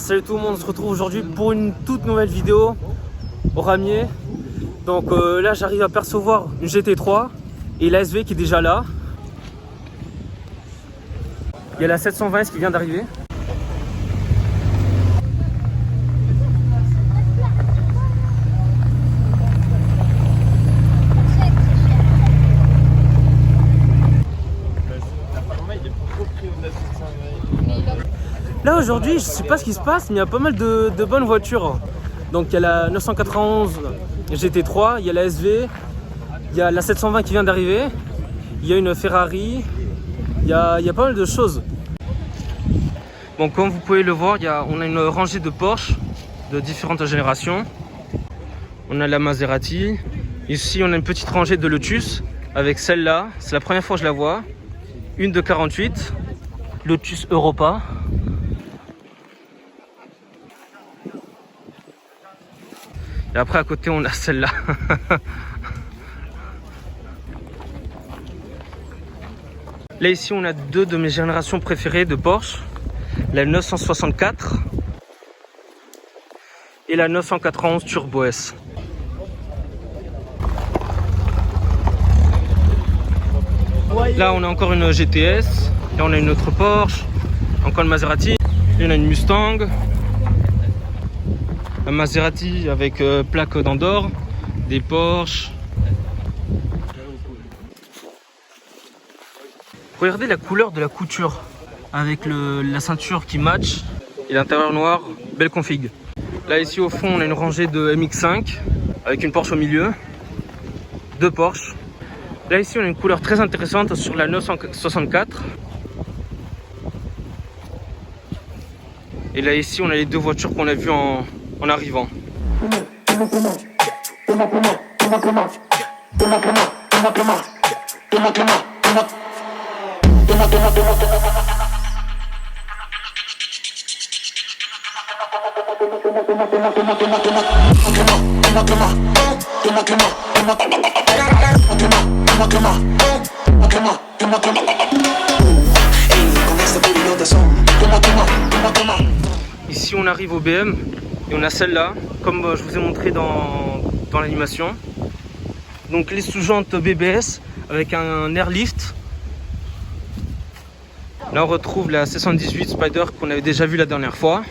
Salut tout le monde, on se retrouve aujourd'hui pour une toute nouvelle vidéo au ramier. Donc là j'arrive à percevoir une GT3 et la SV qui est déjà là. Il y a la 720 qui vient d'arriver. Là aujourd'hui, je sais pas ce qui se passe, mais il y a pas mal de bonnes voitures. Donc il y a la 991 GT3, il y a la SV, il y a la 720 qui vient d'arriver, il y a une Ferrari, il y a pas mal de choses. Bon, comme vous pouvez le voir, on a une rangée de Porsche de différentes générations. On a la Maserati. Ici, on a une petite rangée de Lotus avec celle-là. C'est la première fois que je la vois. Une de 48, Lotus Europa. Et après à côté on a celle-là. Là ici on a deux de mes générations préférées de Porsche. La 964 et la 991 Turbo S. Là on a encore une GTS. Là on a une autre Porsche. Encore une Maserati. Là on a une Mustang. Un Maserati avec plaque d'Andorre, des Porsche. Regardez la couleur de la couture avec la ceinture qui match et l'intérieur noir, belle config. Là ici au fond on a une rangée de MX5 avec une Porsche au milieu, deux Porsche. Là ici on a une couleur très intéressante sur la 964. Et là ici on a les deux voitures qu'on a vues en arrivant. Ici on arrive au BM. Et on a celle-là, comme je vous ai montré dans l'animation. Donc les sous-jantes BBS avec un airlift. Là on retrouve la 618 Spider qu'on avait déjà vu la dernière fois.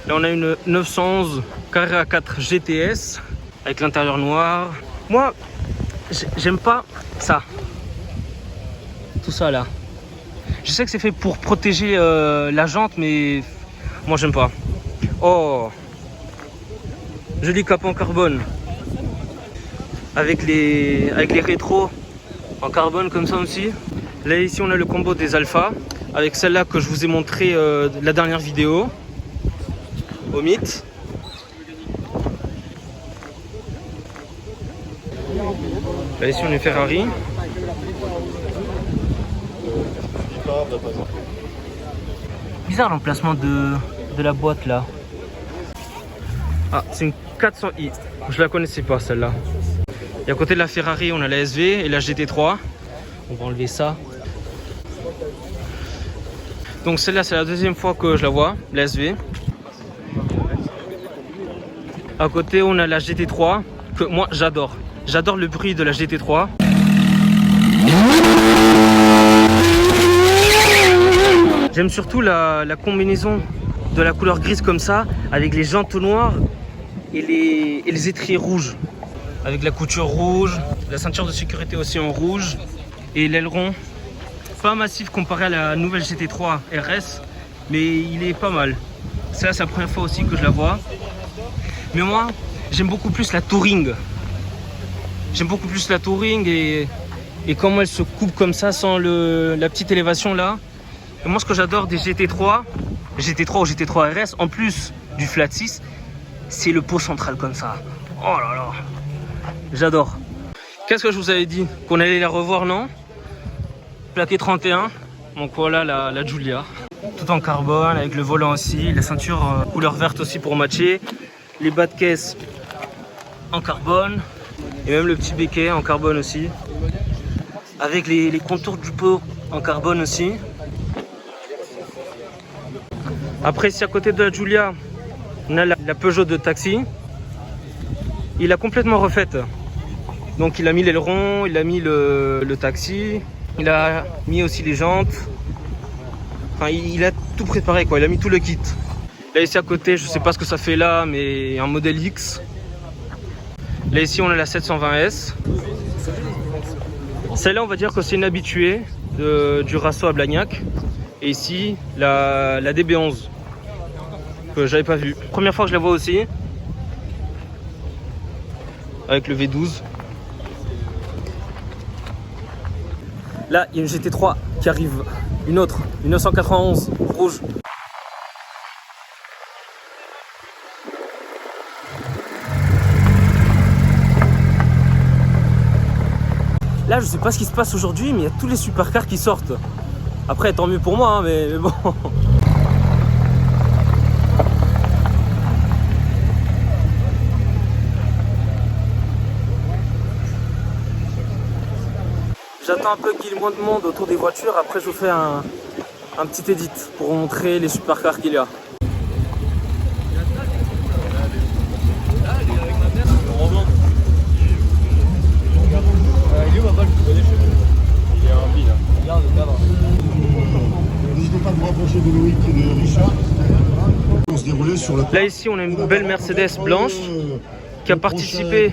Là on a une 911 Carrera 4 GTS avec l'intérieur noir. Moi, j'aime pas ça. Tout ça là. Je sais que c'est fait pour protéger la jante, mais moi j'aime pas. Oh, joli capot en carbone avec les rétros en carbone comme ça aussi. Là ici on a le combo des Alpha avec celle-là que je vous ai montré la dernière vidéo au mythe. Là ici on a une Ferrari. Bizarre l'emplacement de la boîte là. Ah, c'est une 400i. Je la connaissais pas celle-là. Et à côté de la Ferrari, on a la SV et la GT3. On va enlever ça. Donc celle-là, c'est la deuxième fois que je la vois, la SV. À côté, on a la GT3 que moi j'adore. J'adore le bruit de la GT3. J'aime surtout la combinaison de la couleur grise comme ça, avec les jantes noires et les étriers rouges. Avec la couture rouge, la ceinture de sécurité aussi en rouge et l'aileron. Pas massif comparé à la nouvelle GT3 RS, mais il est pas mal. C'est la première fois aussi que je la vois. Mais moi, j'aime beaucoup plus la Touring. J'aime beaucoup plus la Touring et comment elle se coupe comme ça sans la petite élévation là. Et moi ce que j'adore des GT3 ou GT3 RS, en plus du flat 6, c'est le pot central comme ça. Oh là là, j'adore. Qu'est-ce que je vous avais dit? Qu'on allait la revoir, non? Plaqué 31, donc voilà la Giulia. Tout en carbone, avec le volant aussi, la ceinture couleur verte aussi pour matcher. Les bas de caisse en carbone, et même le petit béquet en carbone aussi. Avec les contours du pot en carbone aussi. Après, ici à côté de la Giulia, on a la Peugeot de taxi. Il a complètement refaite. Donc il a mis l'aileron, il a mis le taxi, il a mis aussi les jantes. Enfin, il a tout préparé quoi, il a mis tout le kit. Là ici à côté, je sais pas ce que ça fait là, mais un modèle X. Là ici on a la 720S. Celle-là on va dire que c'est une habituée du Rasso à Blagnac. Et ici la DB11 que j'avais pas vue. Première fois que je la vois aussi. Avec le V12. Là il y a une GT3 qui arrive. Une autre, une 991 rouge. Là, je sais pas ce qui se passe aujourd'hui, mais il y a tous les supercars qui sortent. Après, tant mieux pour moi, hein, mais bon. J'attends un peu qu'il y ait moins de monde autour des voitures. Après, je vous fais un petit edit pour vous montrer les supercars qu'il y a. N'hésitez pas à vous rapprocher de Loïc et de Richard. On se déroulait sur le... Là ici on a une belle Mercedes blanche qui a participé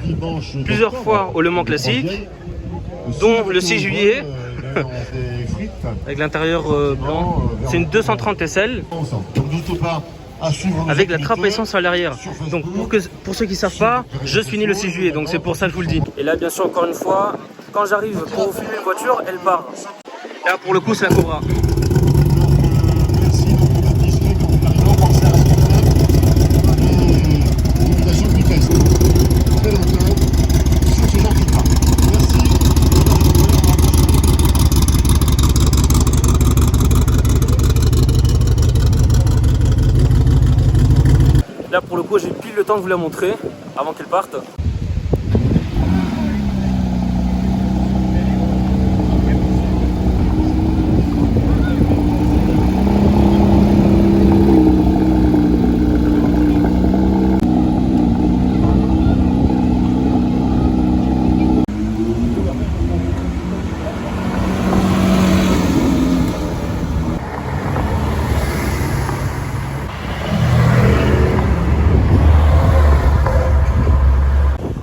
plusieurs fois au Le Mans Classique, dont le 6 juillet avec l'intérieur blanc. C'est une 230 SL avec la trappe à essence à l'arrière. Donc pour ceux qui ne savent pas, je suis né le 6 juillet, donc c'est pour ça que je vous le dis. Et là bien sûr encore une fois, quand j'arrive pour vous filmer une voiture, elle part. Là pour le coup c'est la Cobra. Merci de votre discret quand vous arrivez, pensez à respecter les limitations du test. Très longtemps sur ce genre de trappe. Merci. Là pour le coup j'ai pile le temps de vous la montrer avant qu'elle parte.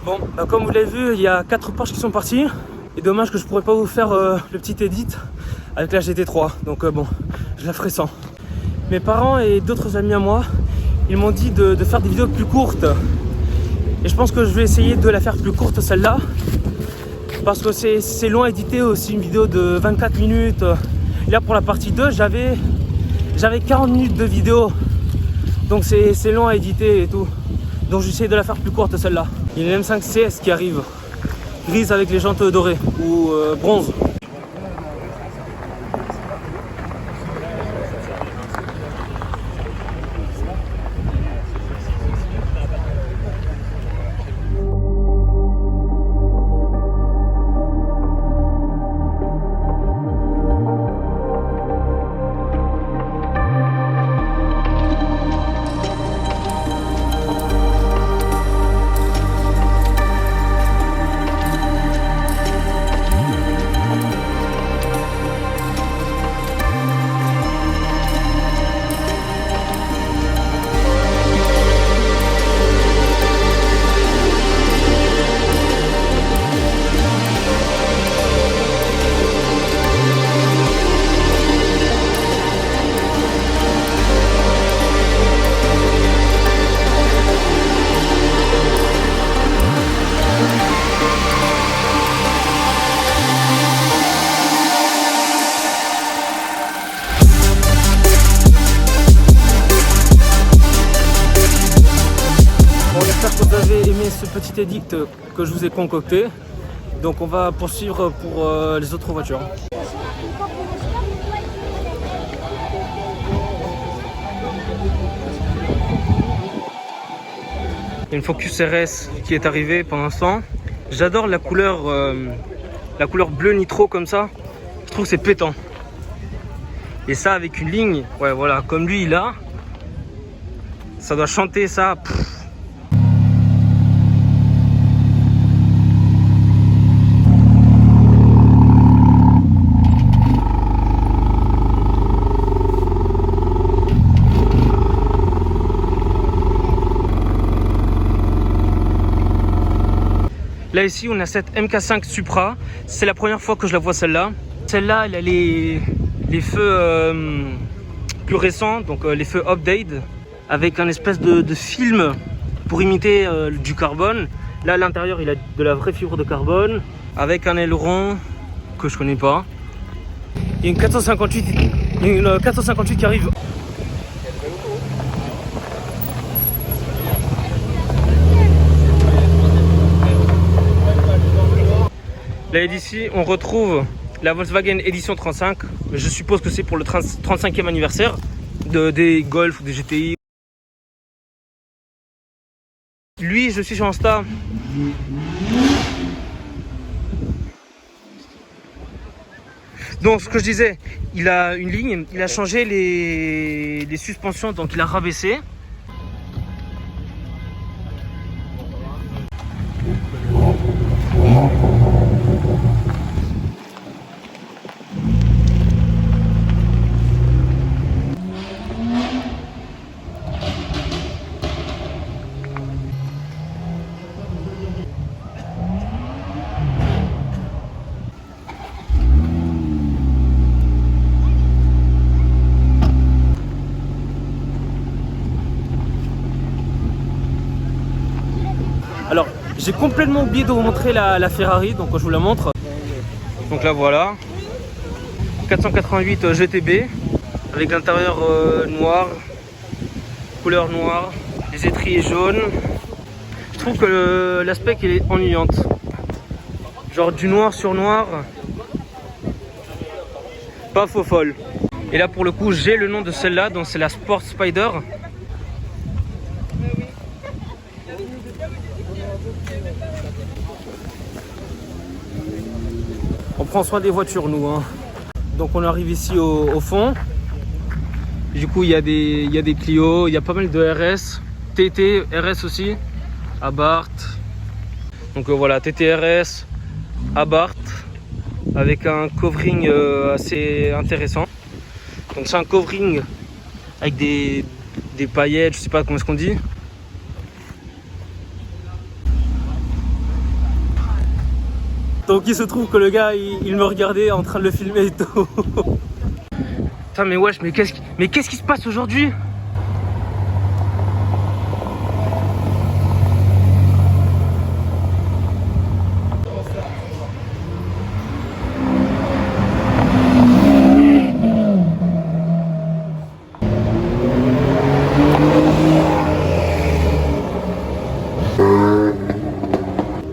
Bon, bah comme vous l'avez vu, il y a 4 Porsche qui sont partis. Et dommage que je pourrais pas vous faire le petit edit avec la GT3. Donc bon, je la ferai sans. Mes parents et d'autres amis à moi, ils m'ont dit de faire des vidéos plus courtes. Et je pense que je vais essayer de la faire plus courte celle-là. Parce que c'est long à éditer aussi, une vidéo de 24 minutes. Et là pour la partie 2, j'avais 40 minutes de vidéo. Donc c'est long à éditer et tout. Donc j'essaie de la faire plus courte celle-là. Il y a une M5 CS qui arrive, grise avec les jantes dorées ou bronze. Ce petit édicte que je vous ai concocté. Donc on va poursuivre pour les autres voitures. Il y a une Focus RS qui est arrivée pour l'instant. J'adore la couleur bleu nitro comme ça. Je trouve que c'est pétant. Et ça avec une ligne, ouais voilà, comme lui il a, Ça doit chanter ça. Pff. Là ici on a cette MK5 Supra, c'est la première fois que je la vois celle-là. Celle-là elle a les feux plus récents, donc les feux update, avec un espèce de film pour imiter du carbone. Là à l'intérieur il a de la vraie fibre de carbone, avec un aileron que je connais pas. Il y a une 458 qui arrive. Là d'ici on retrouve la Volkswagen Edition 35. Je suppose que c'est pour le 35e anniversaire des Golf ou des GTI. Lui je suis sur Insta. Donc ce que je disais, il a une ligne, il a changé les suspensions, donc il a rabaissé. Alors, j'ai complètement oublié de vous montrer la Ferrari, donc je vous la montre. Donc là voilà, 488 GTB, avec l'intérieur noir, couleur noire, les étriers jaunes. Je trouve que l'aspect est ennuyante. Genre du noir sur noir, pas faux folle. Et là pour le coup j'ai le nom de celle-là, donc c'est la Sport Spider. On prend soin des voitures nous hein. Donc on arrive ici au fond. Du coup il y a des Clio, il y a pas mal de RS, TT, RS aussi, Abarth. Donc voilà, TT, RS, Abarth, avec un covering assez intéressant. Donc c'est un covering avec des paillettes, je sais pas comment est-ce qu'on dit. Donc il se trouve que le gars il me regardait en train de le filmer et tout. Putain mais wesh, mais qu'est-ce qui se passe aujourd'hui?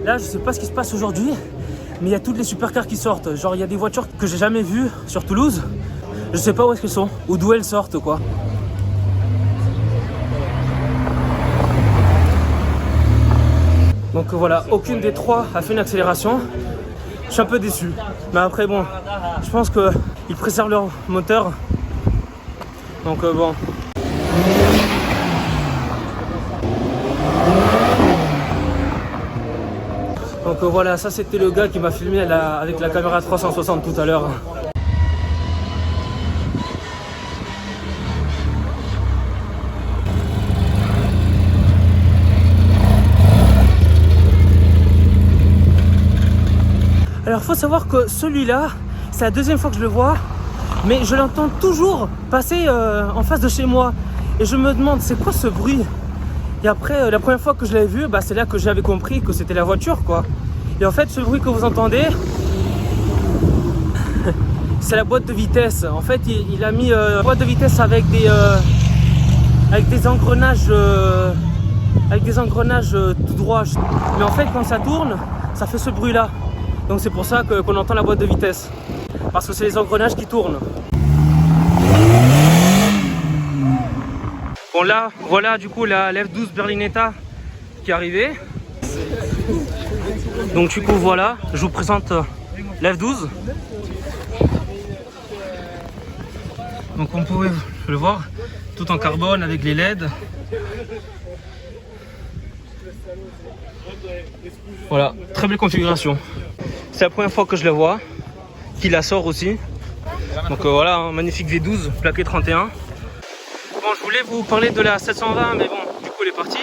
Là je sais pas ce qui se passe aujourd'hui, mais il y a toutes les supercars qui sortent. Genre il y a des voitures que j'ai jamais vues sur Toulouse. Je sais pas où est-ce qu'elles sont, ou d'où elles sortent quoi. Donc voilà, aucune des trois a fait une accélération. Je suis un peu déçu. Mais après bon, je pense qu'ils préservent leur moteur. Donc bon. Donc voilà, ça c'était le gars qui m'a filmé avec la caméra 360 tout à l'heure. Alors faut savoir que celui-là, c'est la deuxième fois que je le vois, mais je l'entends toujours passer en face de chez moi. Et je me demande c'est quoi ce bruit. Et après la première fois que je l'avais vu, bah, c'est là que j'avais compris que c'était la voiture quoi. Et en fait ce bruit que vous entendez, c'est la boîte de vitesse. En fait il a mis boîte de vitesse avec des engrenages tout droit. Mais en fait quand ça tourne, ça fait ce bruit là. Donc c'est pour ça qu'on entend la boîte de vitesse. Parce que c'est les engrenages qui tournent. Bon là, voilà du coup la F12 Berlinetta qui est arrivée. Donc du coup voilà, je vous présente la F12. Donc on pouvait le voir, Tout en carbone avec les LED. Voilà, très belle configuration. C'est la première fois que je la vois, qu'il la sort aussi. Donc voilà, un magnifique V12, plaqué 31. Bon, je voulais vous parler de la 720, mais bon, du coup elle est partie.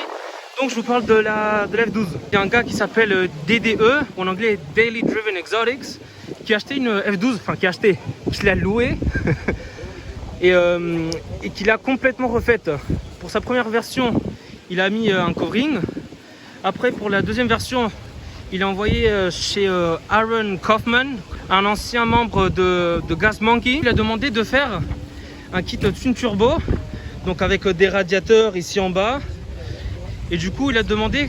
Donc je vous parle de la F12. Il y a un gars qui s'appelle DDE, en anglais Daily Driven Exotics, qui a acheté une F12, enfin qui l'a louée et qui l'a complètement refaite. Pour sa première version, il a mis un covering. Après, pour la deuxième version, il a envoyé chez Aaron Kaufman, un ancien membre de Gas Monkey. Il a demandé de faire un kit Twin Turbo, donc avec des radiateurs ici en bas. Et du coup, il a demandé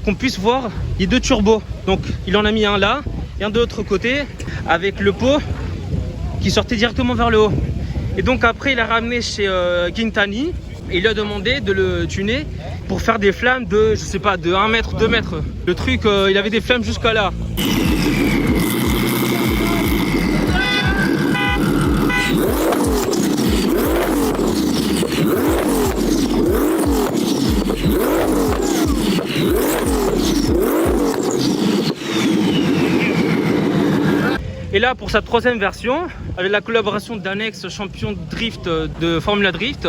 qu'on puisse voir les deux turbos. Donc, il en a mis un là et un de l'autre côté avec le pot qui sortait directement vers le haut. Et donc après, il a ramené chez Gintani et il lui a demandé de le tuner pour faire des flammes de, je sais pas, de 1 mètre, 2 mètres. Le truc, il avait des flammes jusqu'à là. Et là, pour sa troisième version, avec la collaboration d'un ex-champion de drift de Formula Drift,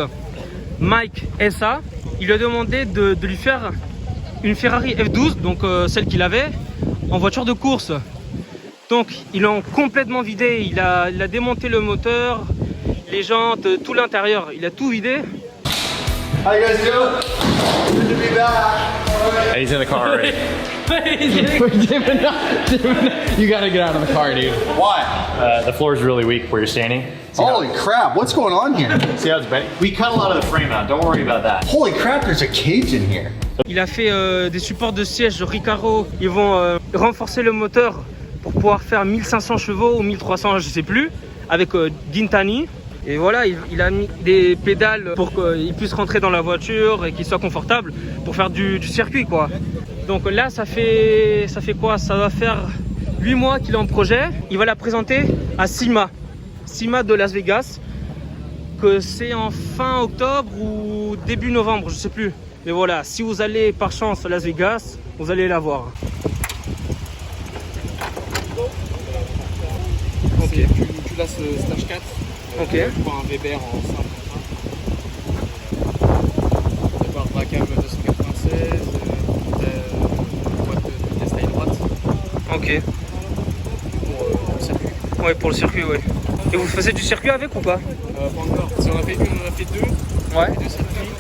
Mike Essa, il lui a demandé de lui faire une Ferrari F12, donc celle qu'il avait, en voiture de course. Donc, ils l'ont complètement vidé, il a démonté le moteur, les jantes, tout l'intérieur, il a tout vidé. How you guys doing? Good to be back. He's in the car already. You gotta get out of the car, dude. Why? The floor is really weak where you're standing. Holy crap, what's going on here? See how it's bending? We cut a lot of the frame out. Don't worry about that. Holy crap, there's a cage in here. Il a fait des supports de siège Recaro. Ils vont renforcer le moteur pour pouvoir faire 1500 chevaux ou 1300, je sais plus, avec Gintani. Et voilà, il a mis des pédales pour qu'il puisse rentrer dans la voiture et qu'il soit confortable pour faire du circuit, quoi. Donc là, ça fait quoi? Ça va faire 8 mois qu'il est en projet. Il va la présenter à SEMA de Las Vegas, que c'est en fin octobre ou début novembre, je sais plus. Mais voilà, si vous allez par chance à Las Vegas, vous allez la voir. Ok. Tu l'as ce stage 4. Ok. Tu prends un Weber en simple. Départ Bracam 296, boîte de test à droite. Ok. Pour le circuit. Ouais, pour le circuit, ouais. Et vous faisiez du circuit avec ou pas? Pas encore. Si on a fait une, on a fait deux. Ouais. On a fait 2 circuits.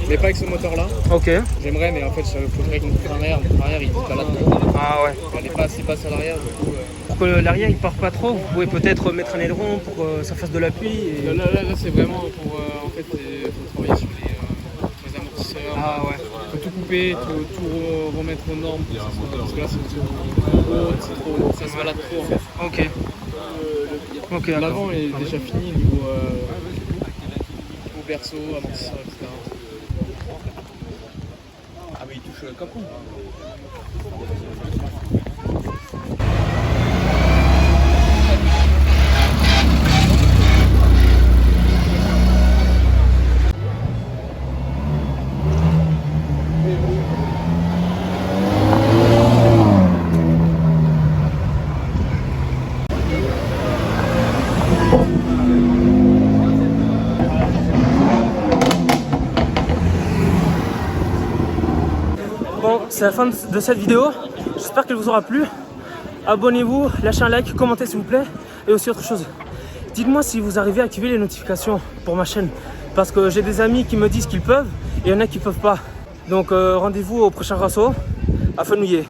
Mais pas avec ce moteur-là. Ok. J'aimerais, mais en fait, il faut que je règle mon frein arrière. Mon frein arrière, il est pas là-dedans. Ah ouais. Elle n'est pas assez basse à l'arrière, du coup. Pour que l'arrière il part pas trop, vous pouvez peut-être mettre un aileron pour que ça fasse de l'appui. Et... Là, c'est vraiment pour en fait, faut travailler sur les amortisseurs. Ah ouais. Faut tout couper, tout remettre aux normes parce que là c'est trop, ça se balade trop en fait. Ok. Ok. L'avant est déjà fini niveau berceau, amortisseur, etc. Ah mais il touche le capot. Bon, c'est la fin de cette vidéo. J'espère qu'elle vous aura plu. Abonnez-vous, lâchez un like, commentez s'il vous plaît. Et aussi autre chose, dites-moi si vous arrivez à activer les notifications pour ma chaîne. Parce que j'ai des amis qui me disent qu'ils peuvent et il y en a qui peuvent pas. Donc rendez-vous au prochain Rasso à Fenouillet.